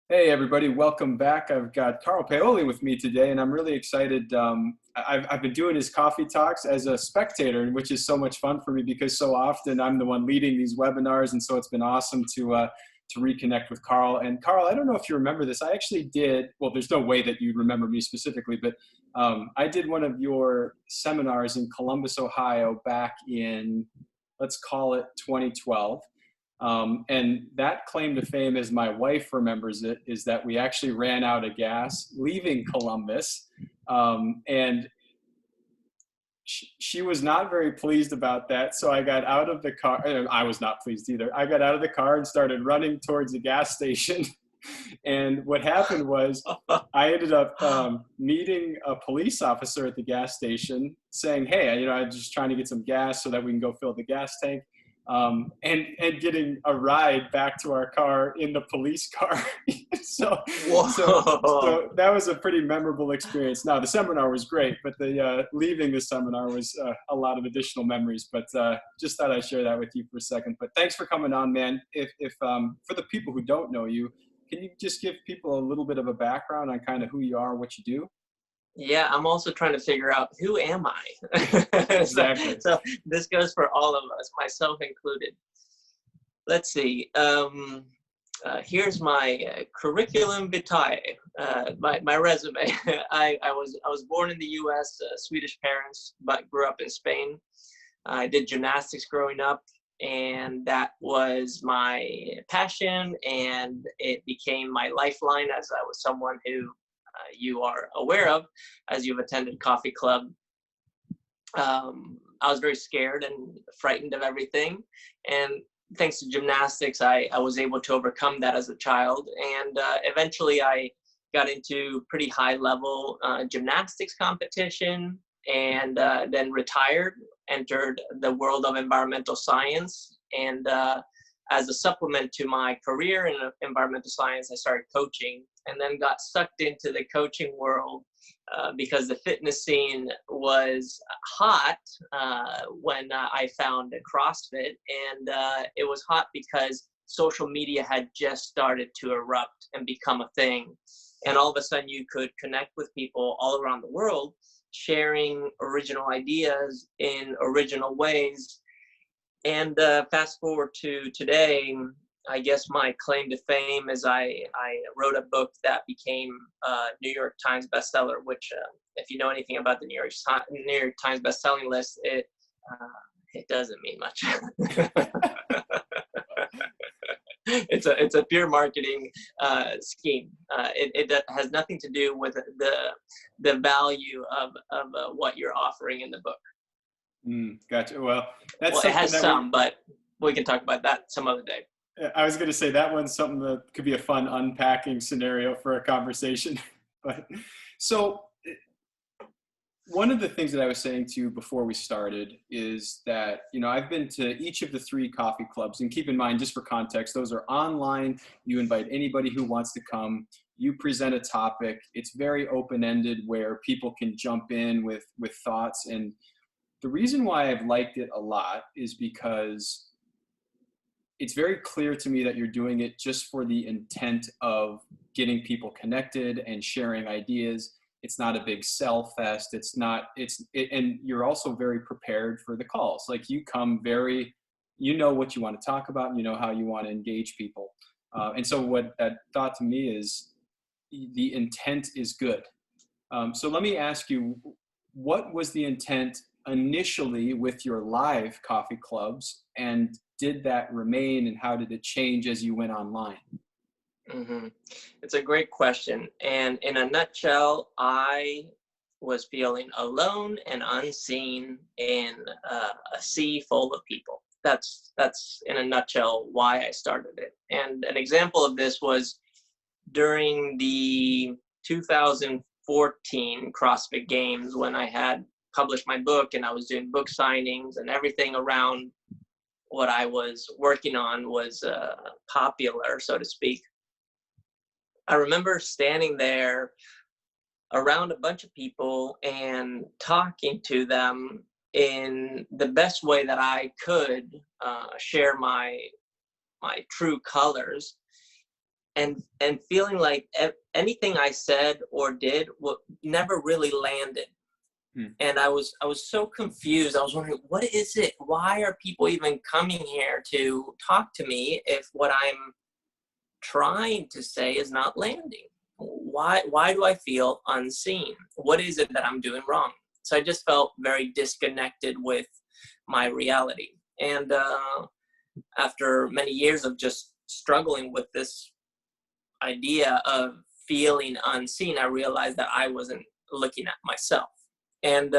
Hey everybody, welcome back. I've got Carl Paoli with me today, and I'm really excited. I've been doing his coffee talks as a spectator, which is so much fun for me because so often I'm the one leading these webinars, and so it's been awesome to reconnect with Carl. And Carl, I don't know if you remember this. I actually did. Well, there's no way that you'd remember me specifically, but I did one of your seminars in Columbus, Ohio, back in, let's call it 2012. And that claim to fame, as my wife remembers it, is that we actually ran out of gas leaving Columbus. And she was not very pleased about that. So I got out of the car. I was not pleased either. I got out of the car and started running towards the gas station. And what happened was I ended up meeting a police officer at the gas station saying, hey, I'm just trying to get some gas so that we can go fill the gas tank. And getting a ride back to our car in the police car. so that was a pretty memorable experience. Now, the seminar was great, but the leaving the seminar was a lot of additional memories. But just thought I'd share that with you for a second. But thanks for coming on, man. If for the people who don't know you, can you just give people a little bit of a background on kind of who you are, what you do? Yeah, I'm also trying to figure out, who am I? Exactly. So this goes for all of us, myself included. Let's see. Here's my curriculum vitae, my resume. I was born in the U.S., Swedish parents, but grew up in Spain. I did gymnastics growing up, and that was my passion, and it became my lifeline, as I was someone who you are aware of as you've attended coffee club. I was very scared and frightened of everything, and thanks to gymnastics I was able to overcome that as a child, and eventually I got into pretty high level gymnastics competition, and then retired, entered the world of environmental science, and as a supplement to my career in environmental science, I started coaching, and then got sucked into the coaching world because the fitness scene was hot when I found CrossFit. And it was hot because social media had just started to erupt and become a thing. And all of a sudden you could connect with people all around the world, sharing original ideas in original ways. And fast forward to today, I guess my claim to fame is I wrote a book that became a New York Times bestseller, which if you know anything about the New York Times bestselling list, it doesn't mean much. It's a pure marketing scheme. It has nothing to do with the value of what you're offering in the book. Gotcha. Well, it has some, but we can talk about that some other day. I was going to say that one's something that could be a fun unpacking scenario for a conversation. But so one of the things that I was saying to you before we started is that, I've been to each of the 3 coffee clubs, and keep in mind, just for context, those are online. You invite anybody who wants to come. You present a topic. It's very open-ended where people can jump in with thoughts. And the reason why I've liked it a lot is because it's very clear to me that you're doing it just for the intent of getting people connected and sharing ideas. It's not a big sell fest. And you're also very prepared for the calls. Like, you come what you want to talk about, and you know how you want to engage people. And so what that thought to me is the intent is good. So let me ask you, what was the intent initially with your live coffee clubs, and did that remain, and how did it change as you went online? Mm-hmm. It's a great question. And in a nutshell, I was feeling alone and unseen in a sea full of people. That's in a nutshell why I started it. And an example of this was during the 2014 CrossFit Games, when I had published my book and I was doing book signings, and everything around what I was working on was popular, so to speak. I remember standing there around a bunch of people and talking to them in the best way that I could, share my true colors. and feeling like anything I said or did never really landed. And I was so confused. I was wondering, what is it? Why are people even coming here to talk to me if what I'm trying to say is not landing? Why do I feel unseen? What is it that I'm doing wrong? So I just felt very disconnected with my reality. And after many years of just struggling with this idea of feeling unseen, I realized that I wasn't looking at myself. And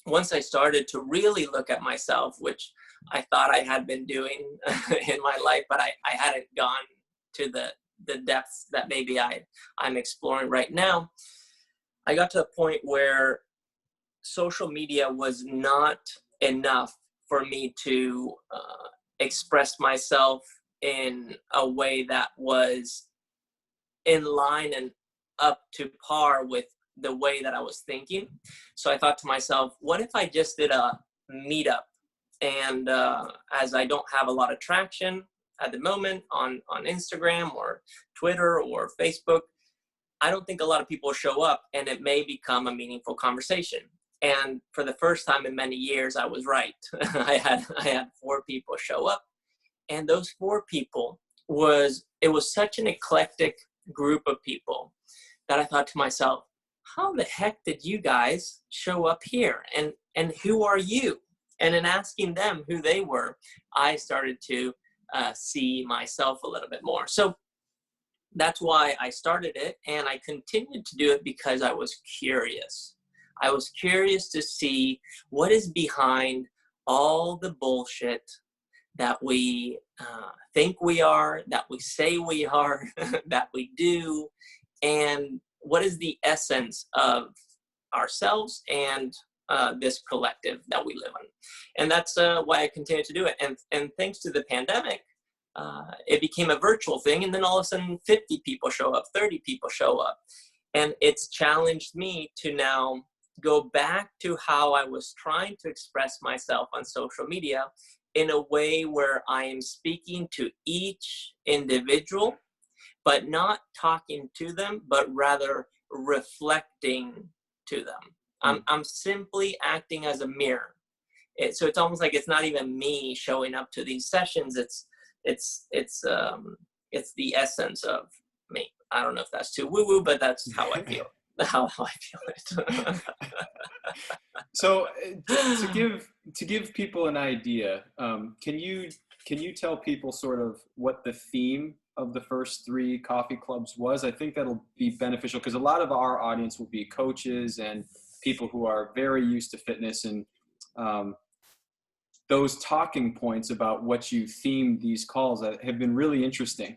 once I started to really look at myself, which I thought I had been doing in my life, but I hadn't gone to the depths that maybe I'm exploring right now, I got to a point where social media was not enough for me to express myself in a way that was in line and up to par with the way that I was thinking. So I thought to myself, what if I just did a meetup? And as I don't have a lot of traction at the moment on Instagram or Twitter or Facebook, I don't think a lot of people show up, and it may become a meaningful conversation. And for the first time in many years, I was right. I had 4 people show up, and those 4 people was such an eclectic group of people that I thought to myself, how the heck did you guys show up here? And who are you? And in asking them who they were, I started to see myself a little bit more. So that's why I started it, and I continued to do it because I was curious. I was curious to see what is behind all the bullshit that we think we are, that we say we are, that we do, and what is the essence of ourselves and this collective that we live in. And that's why I continue to do it. And thanks to the pandemic, it became a virtual thing, and then all of a sudden 50 people show up, 30 people show up. And it's challenged me to now go back to how I was trying to express myself on social media in a way where I am speaking to each individual, but not talking to them, but rather reflecting to them. I'm simply acting as a mirror. So it's almost like it's not even me showing up to these sessions. It's the essence of me. I don't know if that's too woo-woo, but that's how I feel. How I feel it. So to give people an idea, can you tell people sort of what the theme of the first 3 coffee clubs was? I think that'll be beneficial because a lot of our audience will be coaches and people who are very used to fitness, and those talking points about what you themed these calls have been really interesting.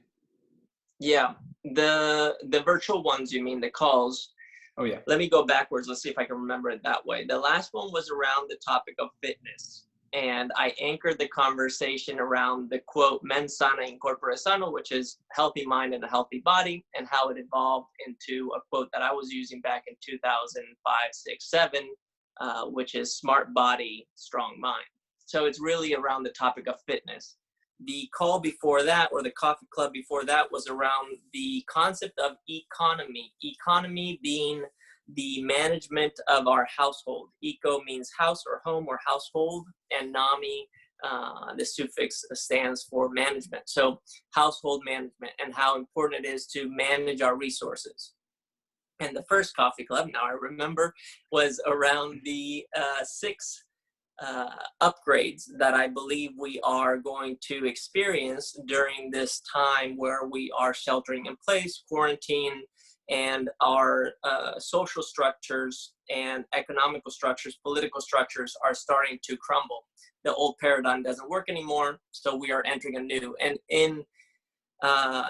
Yeah, the virtual ones, you mean the calls? Oh yeah. Let me go backwards. Let's see if I can remember it that way. The last one was around the topic of fitness, and I anchored the conversation around the quote "mens sana in corpore sano," which is healthy mind and a healthy body, and how it evolved into a quote that I was using back in 2005, 6, 7, which is smart body, strong mind. So it's really around the topic of fitness. The call before that, or the coffee club before that, was around the concept of economy. Economy being the management of our household. Eco means house or home or household, and nami, the suffix stands for management. So household management, and how important it is to manage our resources. And the first coffee club, now I remember, was around the 6 upgrades that I believe we are going to experience during this time where we are sheltering in place, quarantine, and our social structures and economical structures, political structures are starting to crumble. The old paradigm doesn't work anymore, so we are entering a new. And in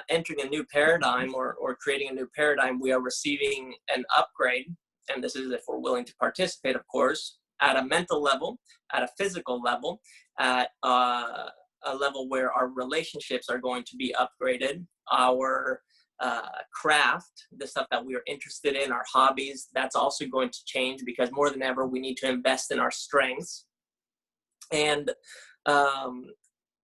entering a new paradigm or creating a new paradigm, we are receiving an upgrade, and this is if we're willing to participate, of course, at a mental level, at a physical level, at a level where our relationships are going to be upgraded, our craft, the stuff that we are interested in, our hobbies, that's also going to change, because more than ever, we need to invest in our strengths. And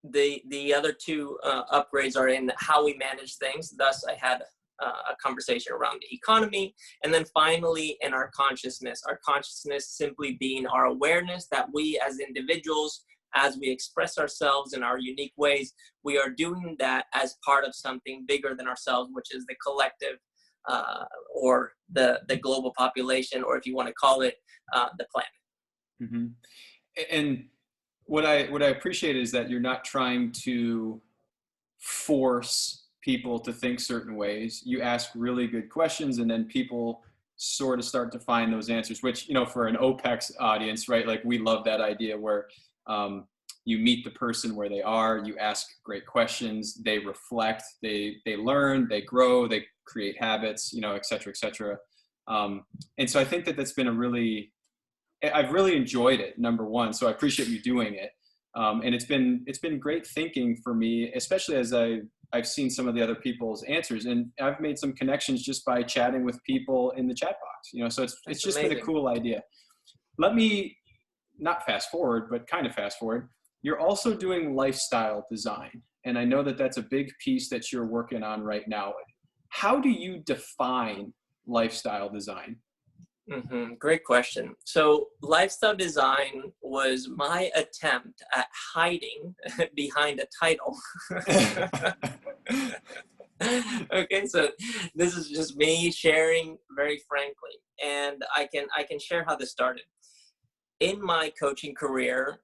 the other two upgrades are in how we manage things. Thus, I had a conversation around the economy. And then finally, in our consciousness simply being our awareness that we as individuals, as we express ourselves in our unique ways, we are doing that as part of something bigger than ourselves, which is the collective, or the global population, or if you want to call it, the planet. Mm-hmm. And what I appreciate is that you're not trying to force people to think certain ways. You ask really good questions, and then people sort of start to find those answers, which, you know, for an OPEX audience, right? Like, we love that idea where you meet the person where they are, you ask great questions, they reflect, they learn, they grow, they create habits, you know, et cetera, et cetera. And so I think that that's been I've really enjoyed it, number one. So I appreciate you doing it. And it's been great thinking for me, especially as I've seen some of the other people's answers, and I've made some connections just by chatting with people in the chat box, you know, so it's just been a cool idea. Let me not fast forward, but kind of fast forward. You're also doing lifestyle design. And I know that that's a big piece that you're working on right now. How do you define lifestyle design? Mm-hmm. Great question. So lifestyle design was my attempt at hiding behind a title. Okay, so this is just me sharing very frankly, and I can share how this started. In my coaching career,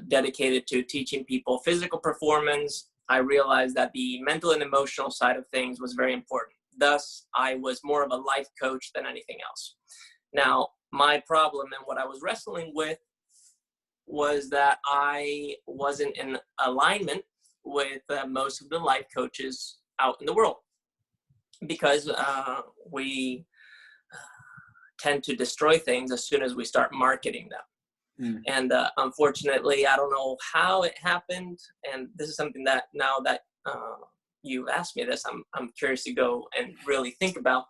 dedicated to teaching people physical performance, I realized that the mental and emotional side of things was very important. Thus, I was more of a life coach than anything else. Now, my problem and what I was wrestling with was that I wasn't in alignment with most of the life coaches out in the world, because we tend to destroy things as soon as we start marketing them. And unfortunately, I don't know how it happened. And this is something that now that you've asked me this, I'm curious to go and really think about.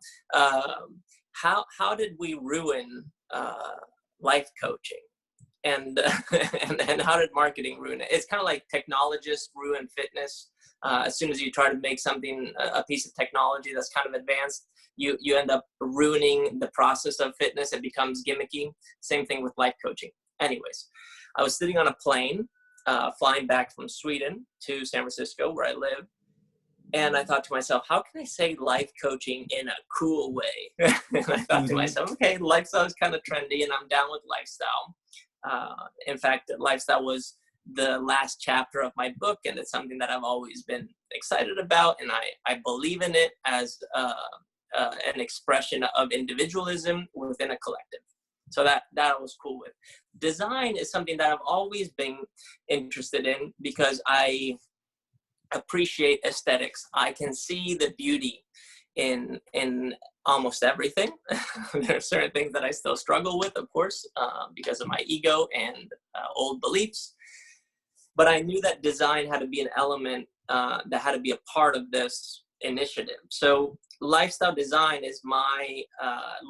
How did we ruin life coaching, and and how did marketing ruin it? It's kind of like technologists ruin fitness. As soon as you try to make something a piece of technology that's kind of advanced, you end up ruining the process of fitness. It becomes gimmicky. Same thing with life coaching. Anyways, I was sitting on a plane flying back from Sweden to San Francisco, where I live. And I thought to myself, how can I say life coaching in a cool way? And I thought to myself, okay, lifestyle is kind of trendy, and I'm down with lifestyle. In fact, lifestyle was the last chapter of my book, and it's something that I've always been excited about, and I believe in it as an expression of individualism within a collective. So that I was cool with. Design is something that I've always been interested in, because I appreciate aesthetics. I can see the beauty in almost everything. There are certain things that I still struggle with, of course, because of my ego and old beliefs. But I knew that design had to be an element that had to be a part of this initiative. So lifestyle design is my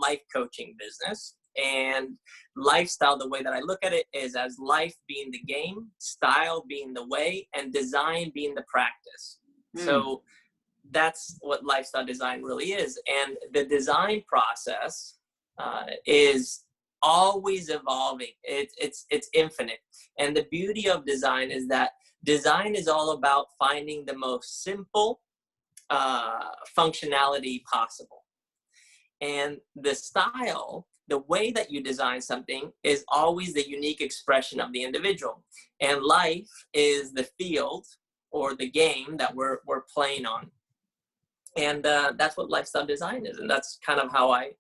life coaching business. And lifestyle, the way that I look at it, is as life being the game, style being the way, and design being the practice. So that's what lifestyle design really is. And the design process is always evolving. It's infinite. And the beauty of design is that design is all about finding the most simple functionality possible. And the style, the way that you design something, is always the unique expression of the individual. And life is the field or the game that we're playing on. And that's what lifestyle design is. And that's kind of how I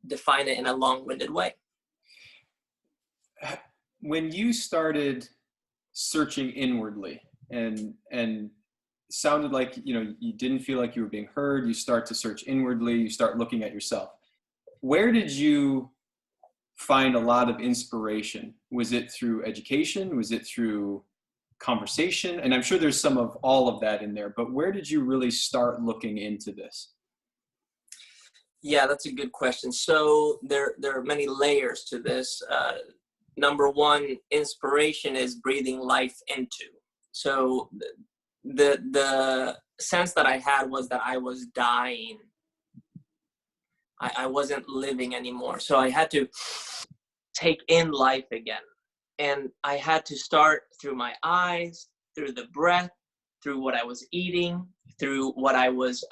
define it in a long-winded way. When you started searching inwardly and sounded like, you know, you didn't feel like you were being heard, you start to search inwardly, you start looking at yourself. Where did you find a lot of inspiration? Was it through education? Was it through conversation? And I'm sure there's some of all of that in there, but where did you really start looking into this? Yeah, that's a good question. So there are many layers to this. number one, inspiration is breathing life into. So the sense that I had was that I was dying. I wasn't living anymore. So I had to take in life again. And I had to start through my eyes, through the breath, through what I was eating, through what I was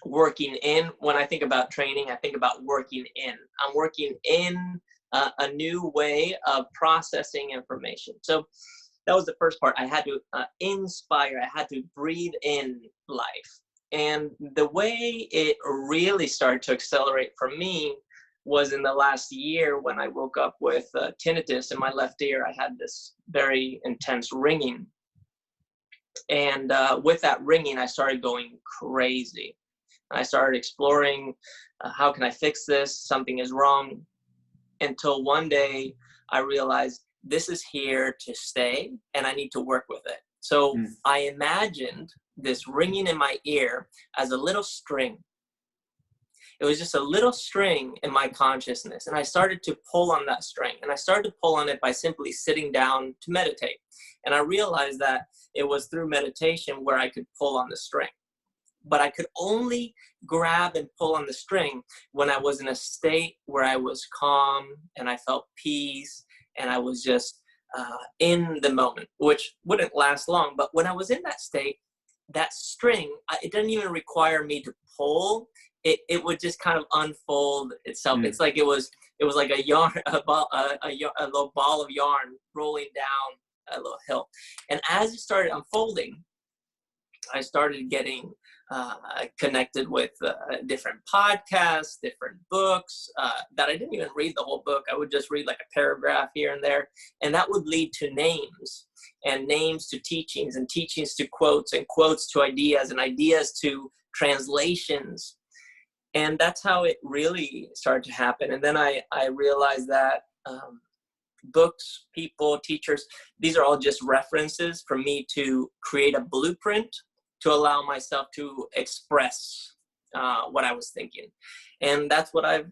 working in. When I think about training, I think about working in. I'm working in a new way of processing information. So that was the first part. I had to inspire. I had to breathe in life. And the way it really started to accelerate for me was in the last year when I woke up with tinnitus in my left ear. I had this very intense ringing. And with that ringing, I started going crazy. I started exploring, how can I fix this? Something is wrong. Until one day I realized this is here to stay and I need to work with it. So I imagined this ringing in my ear as a little string. It was just a little string in my consciousness. And I started to pull on that string. And I started to pull on it by simply sitting down to meditate. And I realized that it was through meditation where I could pull on the string. But I could only grab and pull on the string when I was in a state where I was calm and I felt peace and I was just in the moment, which wouldn't last long. But when I was in that state, that string, it didn't even require me to pull. It would just kind of unfold itself. It's like it was like a yarn, a little ball of yarn rolling down a little hill. And as it started unfolding, I started getting connected with different podcasts, different books that I didn't even read the whole book. I would just read like a paragraph here and there. And that would lead to names, and names to teachings, and teachings to quotes, and quotes to ideas, and ideas to translations. And that's how it really started to happen. And then I realized that books, people, teachers, these are all just references for me to create a blueprint to allow myself to express what I was thinking. And that's what I've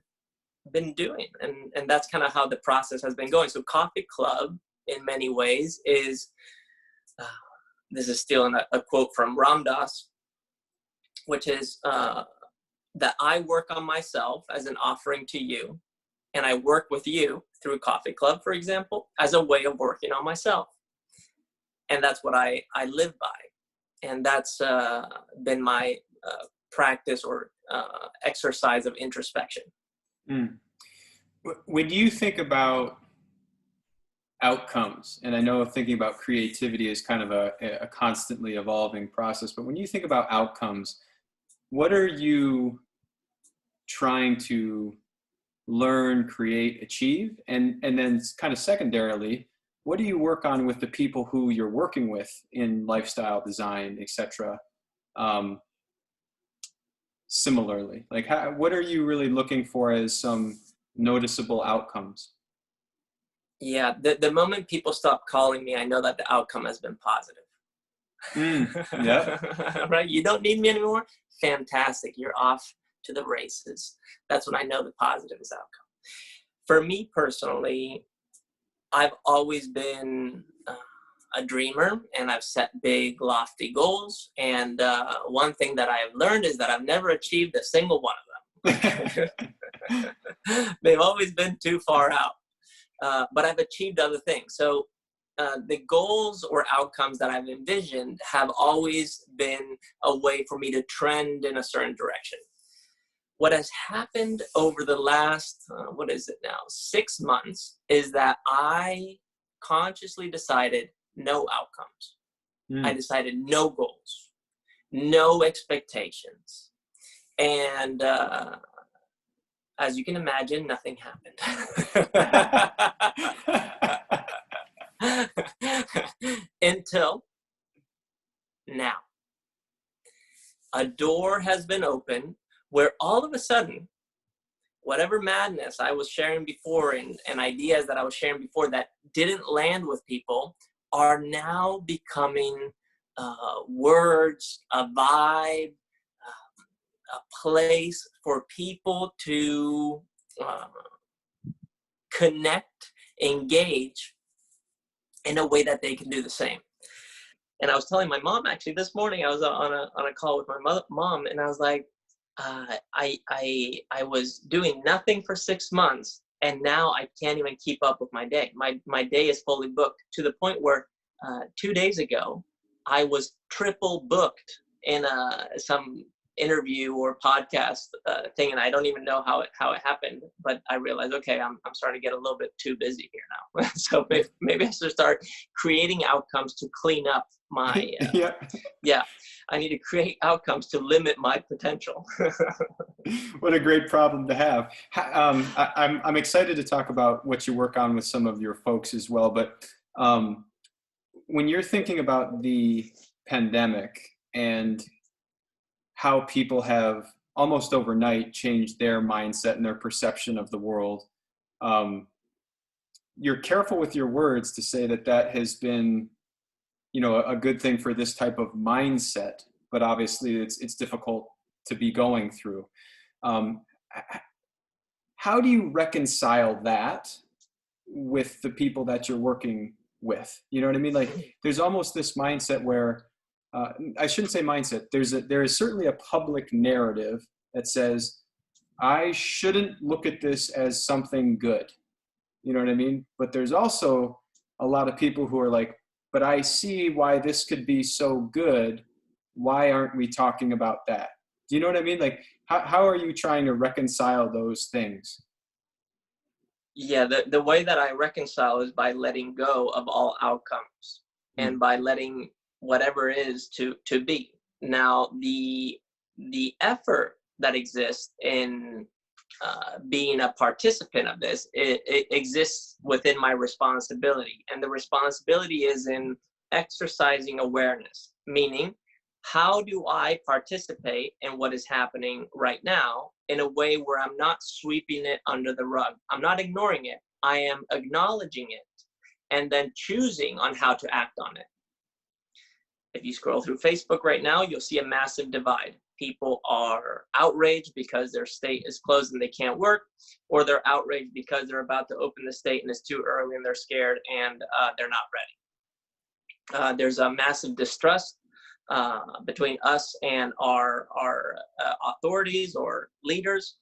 been doing. And that's kind of how the process has been going. So Coffee Club, in many ways, is, this is stealing a quote from Ram Dass, which is that I work on myself as an offering to you, and I work with you through Coffee Club, for example, as a way of working on myself. And that's what I live by. And that's been my practice or exercise of introspection. When you think about outcomes, and I know thinking about creativity is kind of a constantly evolving process, but when you think about outcomes, what are you trying to learn, create, achieve? And then kind of secondarily, what do you work on with the people who you're working with in lifestyle design, etc.? Similarly, like what are you really looking for as some noticeable outcomes? Yeah, the moment people stop calling me, I know that the outcome has been positive. Yeah. Right? You don't need me anymore? Fantastic. You're off to the races. That's when I know the positive is outcome. For me personally, I've always been a dreamer, and I've set big, lofty goals. And one thing that I've learned is that I've never achieved a single one of them. They've always been too far out. But I've achieved other things. So the goals or outcomes that I've envisioned have always been a way for me to trend in a certain direction. What has happened over the last, 6 months, is that I consciously decided no outcomes. I decided no goals, no expectations. And as you can imagine, nothing happened. Until now. A door has been opened where all of a sudden, whatever madness I was sharing before and ideas that I was sharing before that didn't land with people are now becoming words, a vibe, a place for people to connect engage in a way that they can do the same. And I was telling my mom actually this morning, I was on a call with my mom, and I was like, I was doing nothing for 6 months, and now I can't even keep up with my day. My day is fully booked, to the point where 2 days ago I was triple booked in some interview or podcast thing, and I don't even know how it happened, but I realized, okay, I'm starting to get a little bit too busy here now. So maybe I should start creating outcomes to clean up my yeah, I need to create outcomes to limit my potential. What a great problem to have. I'm excited to talk about what you work on with some of your folks as well, but when you're thinking about the pandemic and how people have almost overnight changed their mindset and their perception of the world, you're careful with your words to say that has been, a good thing for this type of mindset, but obviously it's difficult to be going through. How do you reconcile that with the people that you're working with? You know what I mean? Like, there's almost this mindset where, I shouldn't say mindset. There is certainly a public narrative that says, I shouldn't look at this as something good. You know what I mean? But there's also a lot of people who are like, but I see why this could be so good. Why aren't we talking about that? Do you know what I mean? Like, how are you trying to reconcile those things? Yeah, the way that I reconcile is by letting go of all outcomes and by letting whatever is to be. Now, the effort that exists in being a participant of this, it exists within my responsibility. And the responsibility is in exercising awareness, meaning, how do I participate in what is happening right now in a way where I'm not sweeping it under the rug? I'm not ignoring it. I am acknowledging it and then choosing on how to act on it. If you scroll through Facebook right now, you'll see a massive divide. People are outraged because their state is closed and they can't work, or they're outraged because they're about to open the state and it's too early and they're scared and they're not ready. There's a massive distrust between us and our authorities or leaders,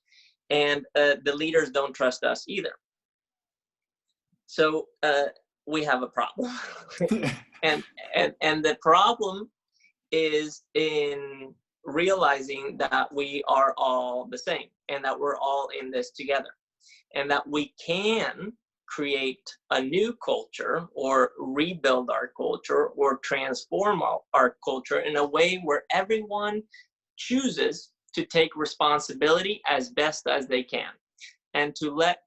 and the leaders don't trust us either. So we have a problem. and the problem is in realizing that we are all the same and that we're all in this together, and that we can create a new culture or rebuild our culture or transform our culture in a way where everyone chooses to take responsibility as best as they can, and to let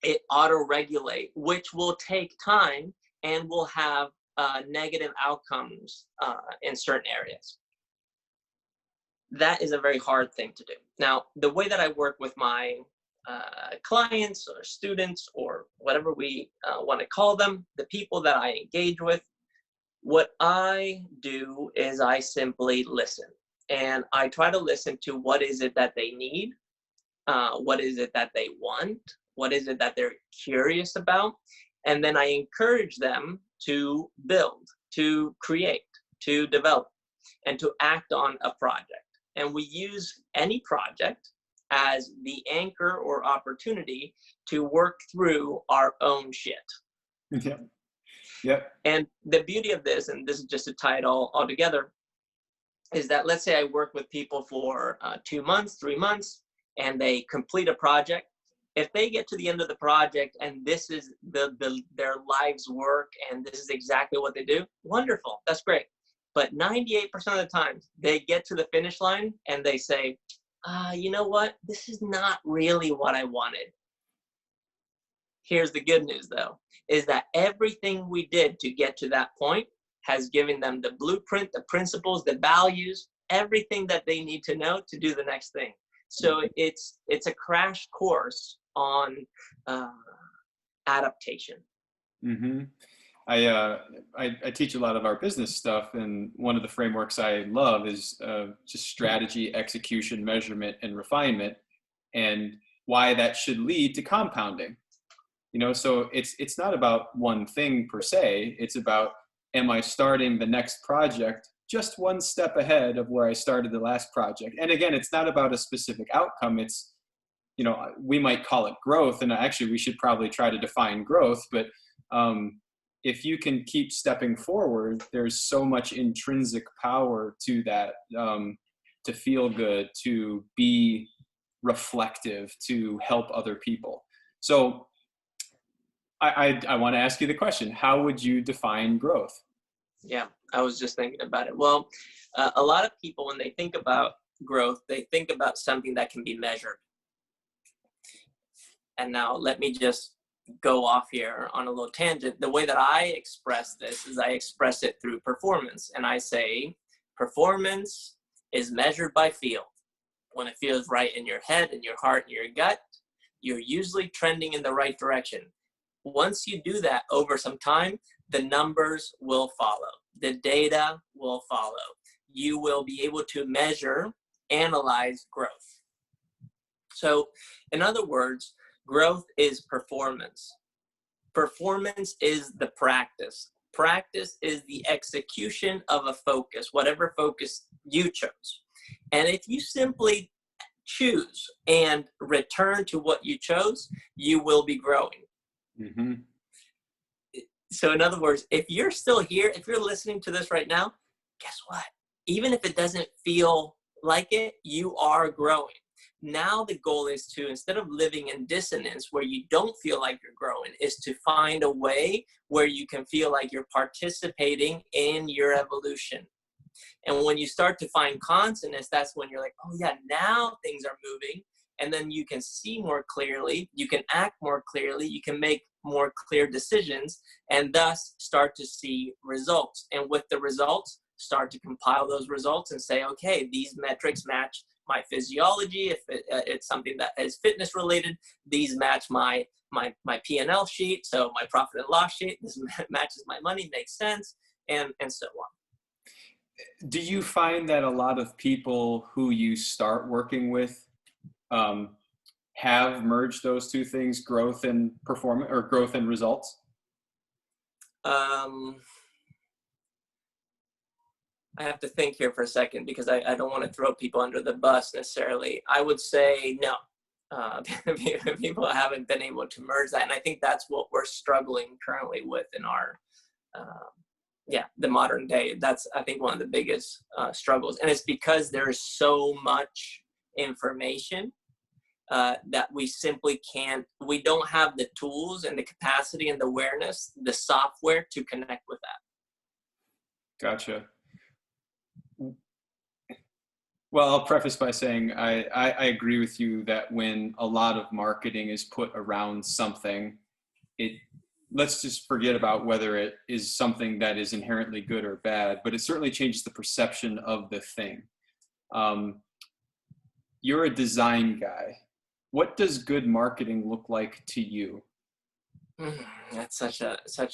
it auto-regulate, which will take time and will have negative outcomes in certain areas. That is a very hard thing to do. Now, the way that I work with my clients or students or whatever we want to call them, the people that I engage with, what I do is I simply listen. And I try to listen to what is it that they need, what is it that they want, what is it that they're curious about, and then I encourage them to build, to create, to develop, and to act on a project. And we use any project as the anchor or opportunity to work through our own shit. Yeah. Yep. And the beauty of this, and this is just to tie it all together, is that let's say I work with people for 2 months, 3 months, and they complete a project. If they get to the end of the project and this is their life's work and this is exactly what they do, wonderful, that's great. But 98% of the time, they get to the finish line and they say, you know what? This is not really what I wanted. Here's the good news, though, is that everything we did to get to that point has given them the blueprint, the principles, the values, everything that they need to know to do the next thing. So it's a crash course on adaptation. Mm-hmm. I teach a lot of our business stuff, and one of the frameworks I love is just strategy, execution, measurement, and refinement, and why that should lead to compounding. So it's not about one thing per se. It's about, am I starting the next project just one step ahead of where I started the last project? And again, it's not about a specific outcome. It's, we might call it growth, and actually we should probably try to define growth, but if you can keep stepping forward, there's so much intrinsic power to that, to feel good, to be reflective, to help other people. So I want to ask you the question, how would you define growth? Yeah, I was just thinking about it. Well, a lot of people, when they think about growth, they think about something that can be measured. And now let me just go off here on a little tangent. The way that I express this is I express it through performance. And I say, performance is measured by feel. When it feels right in your head, in your heart, in your gut, you're usually trending in the right direction. Once you do that over some time, the numbers will follow. The data will follow. You will be able to measure, analyze growth. So, in other words, growth is performance. Performance is the practice. Practice is the execution of a focus, whatever focus you chose. And if you simply choose and return to what you chose, you will be growing. Mm-hmm. So in other words, if you're still here, if you're listening to this right now, guess what? Even if it doesn't feel like it, you are growing. Now the goal is to, instead of living in dissonance where you don't feel like you're growing, is to find a way where you can feel like you're participating in your evolution. And when you start to find consonance, that's when you're like, oh yeah, now things are moving. And then you can see more clearly, you can act more clearly, you can make more clear decisions, and thus start to see results. And with the results, start to compile those results and say, okay, these metrics match my physiology. If it's something that is fitness related, these match my P&L sheet. So my profit and loss sheet, this matches my money, makes sense, and so on. Do you find that a lot of people who you start working with have merged those two things, growth and performance, or growth and results? I have to think here for a second because I don't want to throw people under the bus necessarily. I would say no. People haven't been able to merge that. And I think that's what we're struggling currently with in our, the modern day. That's, I think, one of the biggest struggles. And it's because there's so much information that we simply can't, we don't have the tools and the capacity and the awareness, the software to connect with that. Gotcha. Well, I'll preface by saying I agree with you that when a lot of marketing is put around something, let's just forget about whether it is something that is inherently good or bad, but it certainly changes the perception of the thing. You're a design guy. What does good marketing look like to you? That's such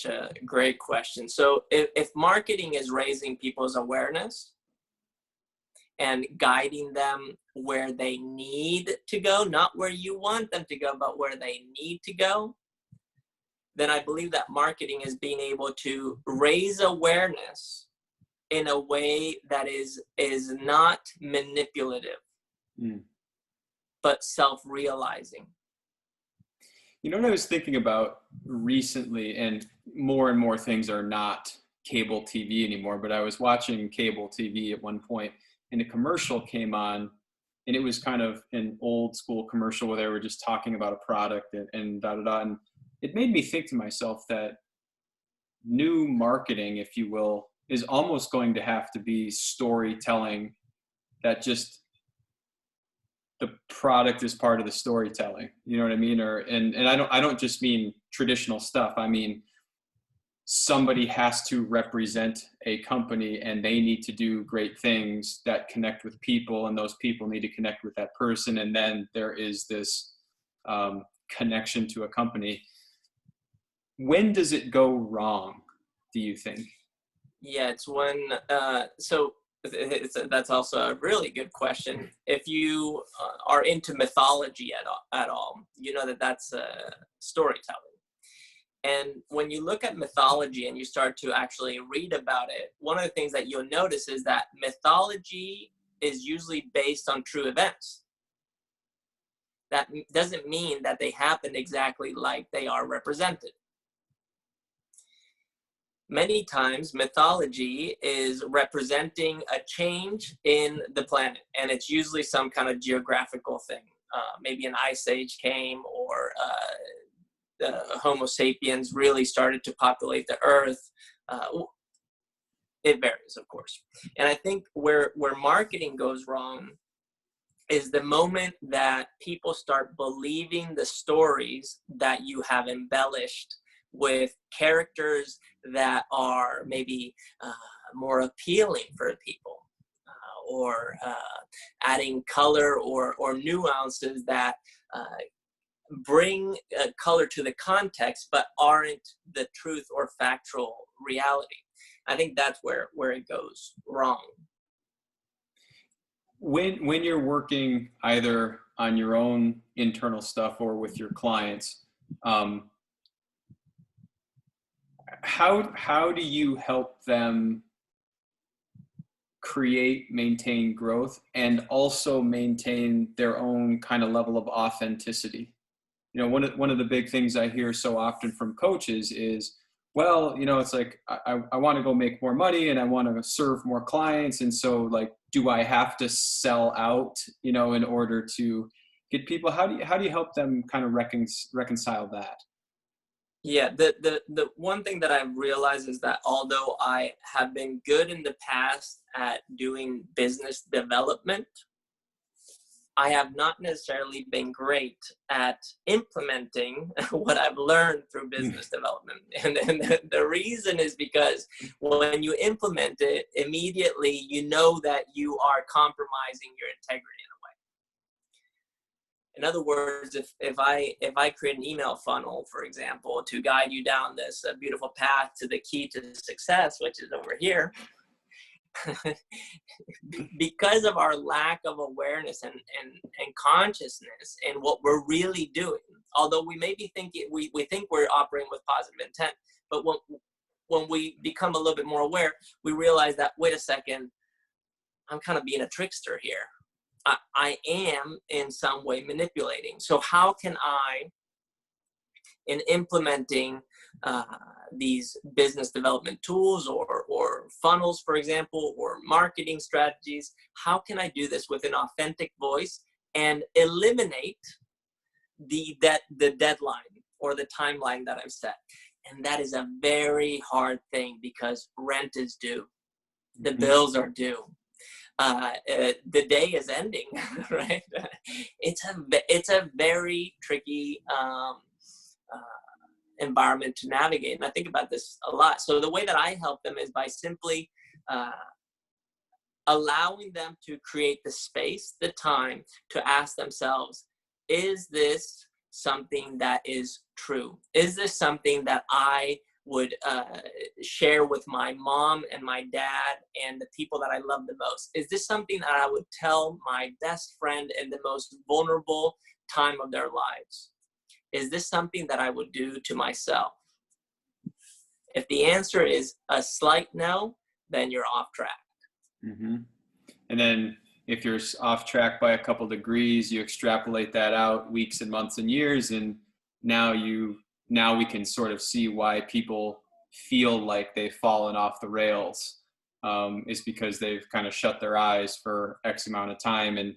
a great question. So if marketing is raising people's awareness and guiding them where they need to go, not where you want them to go, but where they need to go, then I believe that marketing is being able to raise awareness in a way that is not manipulative, but self-realizing. You know what I was thinking about recently, and more things are not cable TV anymore, but I was watching cable TV at one point, and a commercial came on, and it was kind of an old school commercial where they were just talking about a product and da-da-da. And it made me think to myself that new marketing, if you will, is almost going to have to be storytelling, that just the product is part of the storytelling. You know what I mean? And I don't just mean traditional stuff. I mean, somebody has to represent a company, and they need to do great things that connect with people, and those people need to connect with that person. And then there is this connection to a company. When does it go wrong, do you think? Yeah, it's when, that's also a really good question. If you are into mythology at all, you know that that's storytelling. And when you look at mythology and you start to actually read about it, one of the things that you'll notice is that mythology is usually based on true events. That doesn't mean that they happened exactly like they are represented. Many times mythology is representing a change in the planet, and it's usually some kind of geographical thing. Maybe an ice age came, or the Homo sapiens really started to populate the earth. It varies, of course. And I think where marketing goes wrong is the moment that people start believing the stories that you have embellished with characters that are maybe more appealing for people, or adding color or nuances that bring color to the context but aren't the truth or factual reality. I think that's where it goes wrong. When you're working either on your own internal stuff or with your clients, how do you help them create, maintain growth, and also maintain their own kind of level of authenticity? You know, one of the big things I hear so often from coaches is, well, you know, it's like, I want to go make more money and I want to serve more clients. And so, like, do I have to sell out, you know, in order to get people? How do you help them kind of reconcile that? Yeah, the one thing that I've realized is that although I have been good in the past at doing business development, I have not necessarily been great at implementing what I've learned through business development. And the reason is because when you implement it, immediately you know that you are compromising your integrity in a way. In other words, if I create an email funnel, for example, to guide you down this beautiful path to the key to success, which is over here, because of our lack of awareness and consciousness and what we're really doing, although we maybe think we think we're operating with positive intent, but when we become a little bit more aware, we realize that, wait a second, I'm kind of being a trickster here. I am in some way manipulating. So how can I, in implementing these business development tools or funnels, for example, or marketing strategies, how can I do this with an authentic voice and eliminate the deadline or the timeline that I've set? And that is a very hard thing because rent is due. The bills are due. The day is ending, right? It's a very tricky environment to navigate. And I think about this a lot. So the way that I help them is by simply allowing them to create the space, the time to ask themselves, is this something that is true? Is this something that I would share with my mom and my dad and the people that I love the most? Is this something that I would tell my best friend in the most vulnerable time of their lives? Is this something that I would do to myself? If the answer is a slight no, then you're off track. Mm-hmm. And then if you're off track by a couple degrees, you extrapolate that out weeks and months and years, and now we can sort of see why people feel like they've fallen off the rails, is because they've kind of shut their eyes for X amount of time and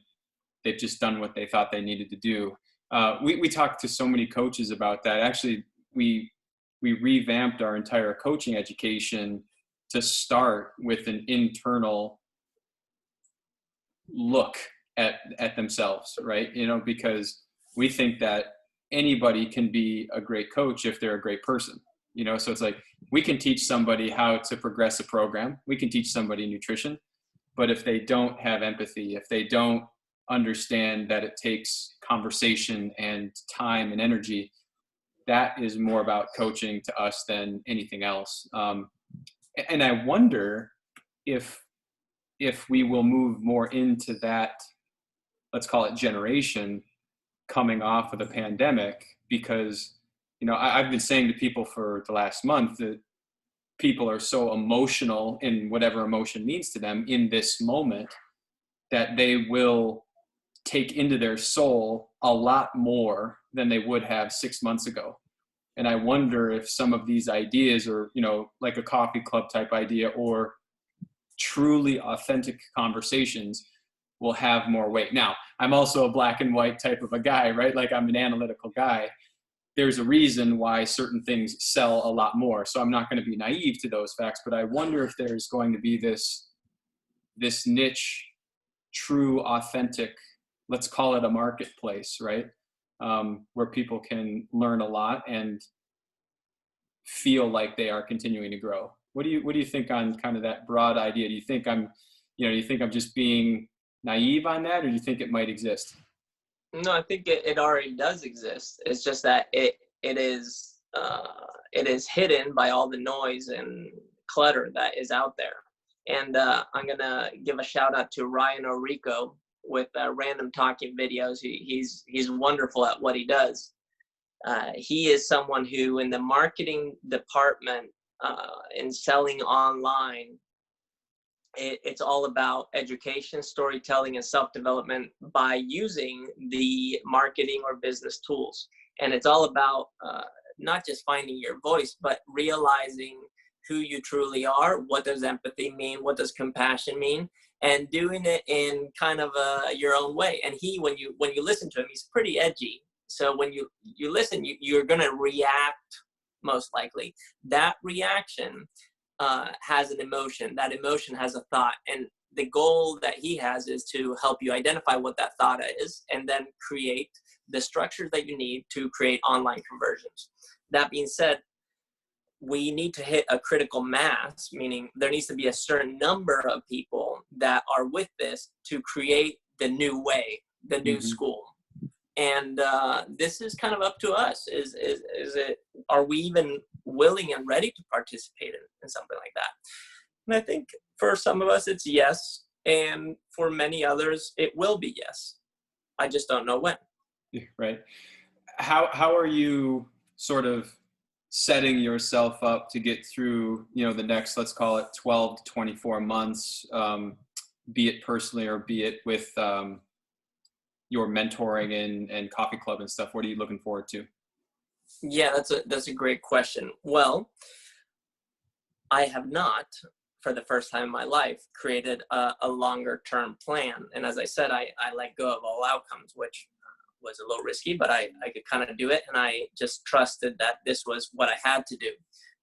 they've just done what they thought they needed to do. We talked to so many coaches about that. Actually, we revamped our entire coaching education to start with an internal look at themselves, right? You know, because we think that anybody can be a great coach if they're a great person, you know? So it's like, we can teach somebody how to progress a program. We can teach somebody nutrition, but if they don't have empathy, if they don't understand that it takes conversation and time and energy, that is more about coaching to us than anything else. And I wonder if we will move more into that, let's call it generation, coming off of the pandemic, because I've been saying to people for the last month that people are so emotional in whatever emotion means to them in this moment that they will take into their soul a lot more than they would have 6 months ago. And I wonder if some of these ideas, or, like a coffee club type idea, or truly authentic conversations, will have more weight. Now, I'm also a black and white type of a guy, right? Like, I'm an analytical guy. There's a reason why certain things sell a lot more. So I'm not going to be naive to those facts, but I wonder if there's going to be this niche, true, authentic, let's call it a marketplace, right? Where people can learn a lot and feel like they are continuing to grow. What do you think on kind of that broad idea? Do you think I'm just being naive on that, or do you think it might exist? No, I think it already does exist. It's just that it is hidden by all the noise and clutter that is out there. And I'm gonna give a shout out to Ryan Orico with Random Talking Videos. He's wonderful at what he does. He is someone who, in the marketing department, in selling online, it's all about education, storytelling, and self-development by using the marketing or business tools. And it's all about not just finding your voice, but realizing who you truly are. What does empathy mean? What does compassion mean? And doing it in kind of your own way. And when you listen to him, he's pretty edgy. So when you listen, you're going to react, most likely. That reaction has an emotion. That emotion has a thought. And the goal that he has is to help you identify what that thought is, and then create the structures that you need to create online conversions. That being said, we need to hit a critical mass, meaning there needs to be a certain number of people that are with this to create the new way, the new school. And this is kind of up to us. Are we even willing and ready to participate in something like that? And I think for some of us, it's yes. And for many others, it will be yes. I just don't know when. Right. How are you sort of setting yourself up to get through, the next, let's call it 12 to 24 months, be it personally or be it with your mentoring and coffee club and stuff? What are you looking forward to? Yeah, that's a great question. Well, I have not, for the first time in my life, created a longer term plan. And as I said, I let go of all outcomes, which was a little risky, but I could kind of do it. And I just trusted that this was what I had to do.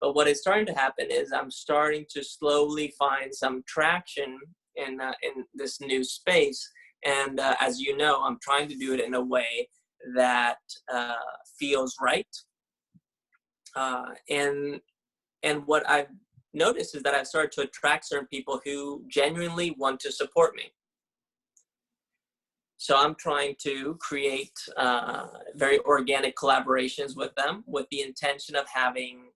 But what is starting to happen is I'm starting to slowly find some traction in this new space. And as you know, I'm trying to do it in a way that feels right. And what I've noticed is that I've started to attract certain people who genuinely want to support me. So I'm trying to create very organic collaborations with them, with the intention of having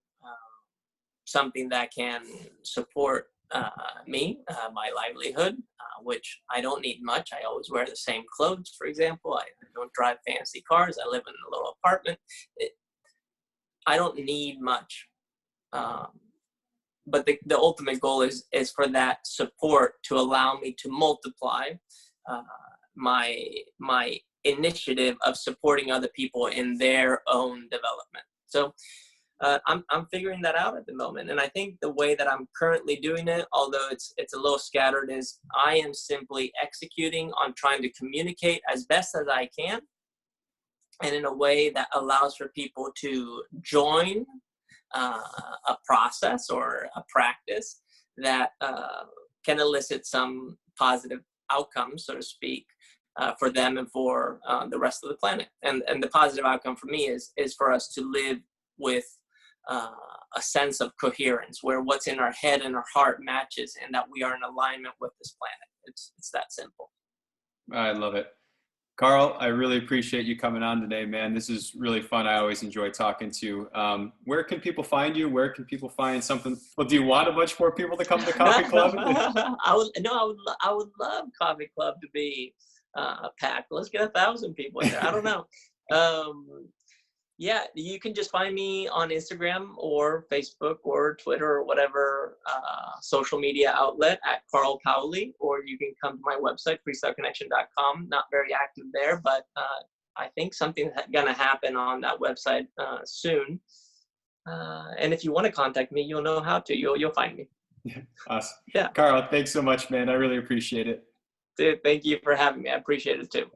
something that can support me, my livelihood, which I don't need much. I always wear the same clothes, for example. I don't drive fancy cars. I live in a little apartment. I don't need much. But the ultimate goal is for that support to allow me to multiply my initiative of supporting other people in their own development. So I'm figuring that out at the moment. And I think the way that I'm currently doing it, although it's a little scattered, is I am simply executing on trying to communicate as best as I can, and in a way that allows for people to join a process or a practice that can elicit some positive outcomes, so to speak, for them and for the rest of the planet. And the positive outcome for me is for us to live with a sense of coherence, where what's in our head and our heart matches, and that we are in alignment with this planet. It's that simple. I love it. Carl, I really appreciate you coming on today, man. This is really fun. I always enjoy talking to you. Where can people find you? Where can people find something? Well, do you want a bunch more people to come to Coffee Club? I would love Coffee Club to be packed. Let's get 1,000 people in there. I don't know. Yeah, you can just find me on Instagram or Facebook or Twitter or whatever social media outlet at Carl Paoli, or you can come to my website, freestyleconnection.com. Not very active there, but I think something's gonna happen on that website soon. And if you want to contact me, you'll know how to. You'll find me. Yeah, awesome. Yeah. Carl, thanks so much, man. I really appreciate it. Dude, thank you for having me. I appreciate it too.